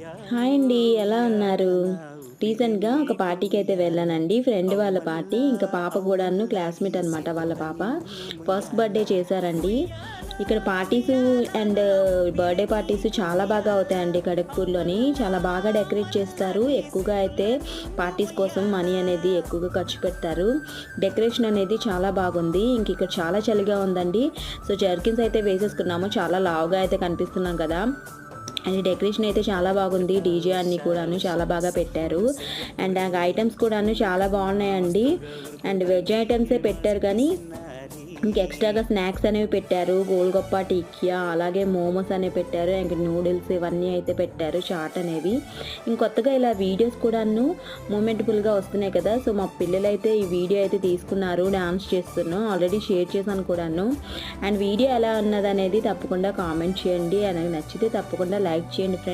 Hi అండి. ఎలా ఉన్నారు? రీసెంట్‌గా ఒక పార్టీకి అయితే వెళ్ళానండి. ఫ్రెండ్ వాళ్ళ పార్టీ. ఇంకా పాప కూడాను క్లాస్‌మేట్ అనమాట వాళ్ళ పాప. ఫస్ట్ బర్త్‌డే చేశారండి. ఇక్కడ పార్టీసు అండ్ బర్త్‌డే పార్టీస్ చాలా బాగా అవుతాయండి ఖడగ్‌పూర్‌లోని. చాలా బాగా డెకరేట్ చేస్తారు. ఎక్కువగా అయితే పార్టీస్ కోసం మనీ అనేది ఎక్కువగా ఖర్చు పెడతారు. డెకరేషన్ అనేది చాలా బాగుంది. ఇంక ఇక్కడ చాలా చలిగా ఉందండి. సో, జర్కిన్స్ అయితే వేసేసుకున్నాము. చాలా లావుగా అయితే కనిపిస్తున్నాం కదా! అండ్ డెకరేషన్ అయితే చాలా బాగుంది. డీజే అన్నీ కూడాను చాలా బాగా పెట్టారు. అండ్ ఆ ఐటెమ్స్ కూడాను చాలా బాగున్నాయండి. అండ్ వెజ్ ఐటెమ్సే పెట్టారు కానీ ఇంక ఎక్స్ట్రాగా స్నాక్స్ అనేవి పెట్టారు. గోల్‌గప్ప, టిక్కియా అలాగే మోమోస్ అనేవి పెట్టారు. ఇంక నూడిల్స్ ఇవన్నీ అయితే పెట్టారు. చాట్ అనేవి. కొత్తగా ఇలా వీడియోస్ కూడాను మూమెంటబుల్‌గా వస్తున్నాయి కదా! సో, మా పిల్లలైతే ఈ వీడియో అయితే తీసుకున్నారు. డాన్స్ చేస్తున్నాం. ఆల్రెడీ షేర్ చేశాను కూడాను. అండ్ వీడియో ఎలా ఉన్నదనేది తప్పకుండా కామెంట్ చేయండి. నచ్చితే తప్పకుండా లైక్ చేయండి ఫ్రెండ్స్.